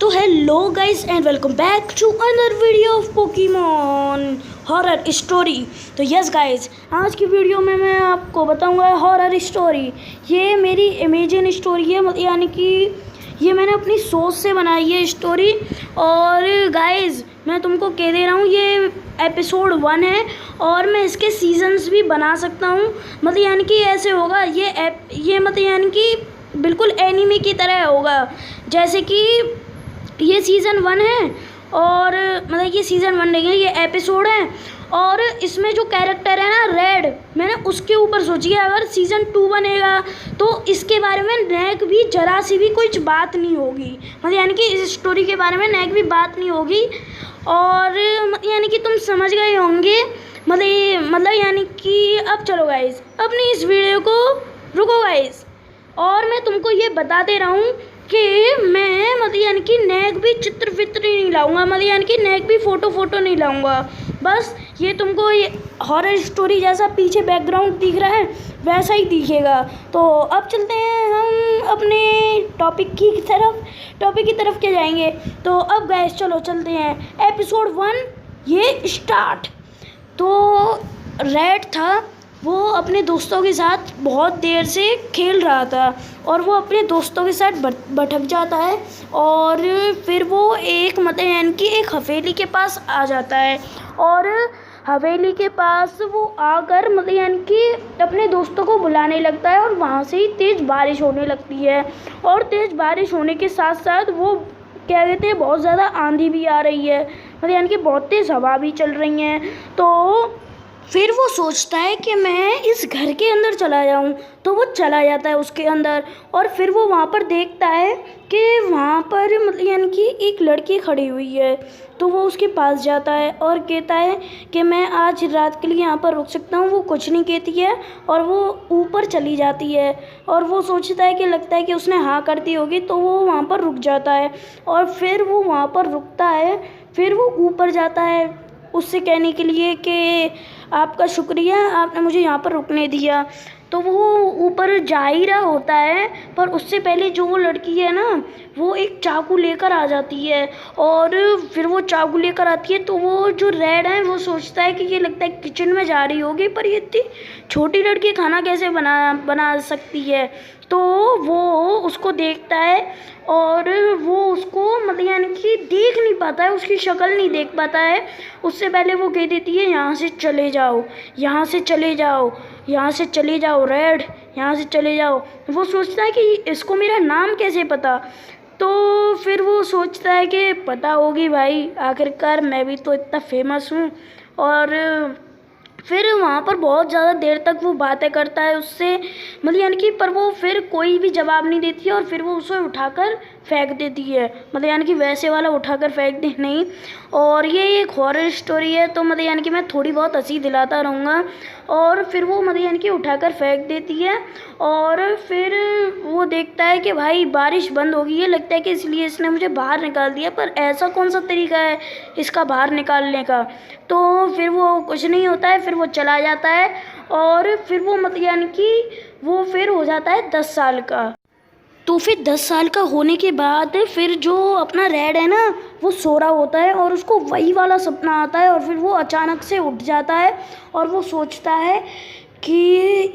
तो hello guys and welcome back to another video of Pokemon horror story. तो yes guys, आज की video में मैं आपको बताऊंगा हॉरर स्टोरी। ये मेरी इमेजिन स्टोरी है, यानी कि ये मैंने अपनी सोच से बनाई है स्टोरी। और गाइस मैं तुमको कह दे रहा हूँ, ये एपिसोड 1 है और मैं इसके सीजन्स भी बना सकता हूँ। मतलब यानी कि ऐसे होगा ये मतलब यानी कि बिल्कुल एनीमे की तरह होगा। जैसे कि ये सीज़न 1 है और मतलब ये सीज़न 1 नहीं है, ये एपिसोड है। और इसमें जो कैरेक्टर है ना रेड, मैंने उसके ऊपर सोची है अगर सीज़न 2 बनेगा तो इसके बारे में नेक भी जरा सी भी कुछ बात नहीं होगी। मतलब यानी कि इस स्टोरी के बारे में नेक भी बात नहीं होगी। और यानी कि तुम समझ गए होंगे। मतलब यानी कि अब चलो गाइस, अपनी इस वीडियो को रुको गाइस, और मैं तुमको ये बता दे रहा हूँ कि मैं मतलब यानी कि नेक भी चित्र वित्र नहीं लाऊंगा। मतलब यानी कि नेक भी फ़ोटो नहीं लाऊंगा। बस ये तुमको ये हॉरर स्टोरी जैसा पीछे बैकग्राउंड दिख रहा है वैसा ही दिखेगा। तो अब चलते हैं हम अपने टॉपिक की तरफ क्या जाएंगे। तो अब गैस चलो चलते हैं एपिसोड 1 ये स्टार्ट। तो रेड था, वो अपने दोस्तों के साथ बहुत देर से खेल रहा था और वो अपने दोस्तों के साथ भटक जाता है। और फिर वो एक मतलब यानी कि एक हवेली के पास आ जाता है। और हवेली के पास वो आकर मतलब यानी कि अपने दोस्तों को बुलाने लगता है और वहाँ से ही तेज़ बारिश होने लगती है। और तेज़ बारिश होने के साथ साथ वो क्या कहते हैं, बहुत ज़्यादा आंधी भी आ रही है। मतलब यानी कि बहुत तेज़ हवा भी चल रही हैं। तो फिर वो सोचता है कि मैं इस घर के अंदर चला जाऊं। तो वो चला जाता है उसके अंदर और फिर वो वहाँ पर देखता है कि वहाँ पर मतलब यानी कि एक लड़की खड़ी हुई है। तो वो उसके पास जाता है और कहता है कि मैं आज रात के लिए यहाँ पर रुक सकता हूँ। वो कुछ नहीं कहती है और वो ऊपर चली जाती है। और वो सोचता है कि लगता है कि उसने हाँ कर दी होगी, तो वो वहाँ पर रुक जाता है। और फिर वो वहाँ पर रुकता है। फिर वो ऊपर जाता है उससे कहने के लिए कि आपका शुक्रिया, आपने मुझे यहाँ पर रुकने दिया। तो वो ऊपर जा ही रहा होता है, पर उससे पहले जो वो लड़की है ना, वो एक चाकू लेकर आ जाती है। और फिर वो चाकू लेकर आती है तो वो जो रेड है वो सोचता है कि ये लगता है किचन में जा रही होगी, पर ये इतनी छोटी लड़की खाना कैसे बना सकती है। तो वो उसको देखता है और वो उसको मतलब यानी कि देख नहीं पाता है, उसकी शक्ल नहीं देख पाता है। उससे पहले वो कह देती है यहाँ से चले जाओ, यहाँ से चले जाओ, यहाँ से चले जाओ रेड, यहाँ से चले जाओ। वो सोचता है कि इसको मेरा नाम कैसे पता। तो फिर वो सोचता है कि पता होगी भाई, आखिरकार मैं भी तो इतना फेमस हूँ। और फिर वहाँ पर बहुत ज़्यादा देर तक वो बातें करता है उससे, मतलब यानी कि पर वो फिर कोई भी जवाब नहीं देती है। और फिर वो उसे उठाकर फेंक देती है, मतलब यानी कि वैसे वाला उठाकर फेंक दे नहीं। और ये एक हॉरर स्टोरी है तो मतलब यानी कि मैं थोड़ी बहुत हंसी दिलाता रहूँगा। और फिर वो मतलब यानी कि उठाकर फेंक देती है। और फिर वो देखता है कि भाई बारिश बंद हो गई है, लगता है कि इसलिए इसने मुझे बाहर निकाल दिया। पर ऐसा कौन सा तरीका है इसका बाहर निकालने का। तो फिर वो कुछ नहीं होता है, फिर वो चला जाता है। और फिर वो मतलब यानी कि वो फिर हो जाता है 10 साल का। तो फिर 10 साल का होने के बाद फिर जो अपना रेड है ना, वो सो रहा होता है और उसको वही वाला सपना आता है। और फिर वो अचानक से उठ जाता है और वो सोचता है कि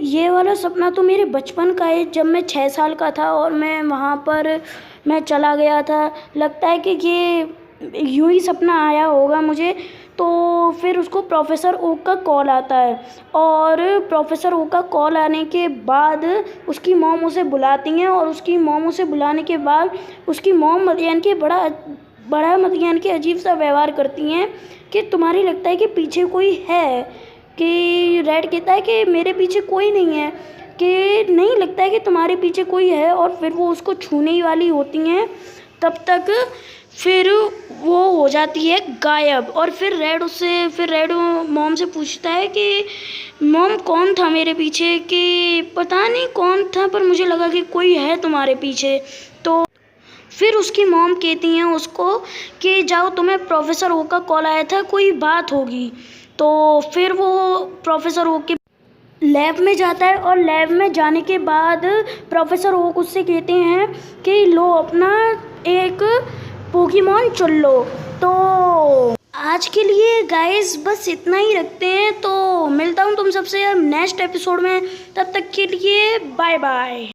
ये वाला सपना तो मेरे बचपन का है, जब मैं 6 साल का था और मैं वहाँ पर मैं चला गया था। लगता है कि ये यूं ही सपना आया होगा मुझे। तो फिर उसको प्रोफेसर ओक का कॉल आता है। और प्रोफेसर ओक का कॉल आने के बाद उसकी मॉम उसे बुलाती हैं। और उसकी मॉम उसे बुलाने के बाद उसकी मॉम यानी कि बड़ा मतलब यानी कि अजीब सा व्यवहार करती हैं कि तुम्हारी लगता है कि पीछे कोई है। कि रेड कहता है कि मेरे पीछे कोई नहीं है, कि नहीं लगता है कि तुम्हारे पीछे कोई है। और फिर वो उसको छूने ही वाली होती हैं, तब तक फिर वो हो जाती है गायब। और फिर रेड मॉम से पूछता है कि मॉम कौन था मेरे पीछे, कि पता नहीं कौन था पर मुझे लगा कि कोई है तुम्हारे पीछे। तो फिर उसकी मॉम कहती हैं उसको कि जाओ, तुम्हें प्रोफेसर ओ का कॉल आया था, कोई बात होगी। तो फिर वो प्रोफेसर ओ के लैब में जाता है। और लैब में जाने के बाद प्रोफेसर ओक उससे कहते हैं कि लो अपना एक पोकेमॉन चुन लो। तो आज के लिए गाइस बस इतना ही रखते हैं, तो मिलता हूँ तुम सबसे नेक्स्ट एपिसोड में। तब तक के लिए बाय बाय।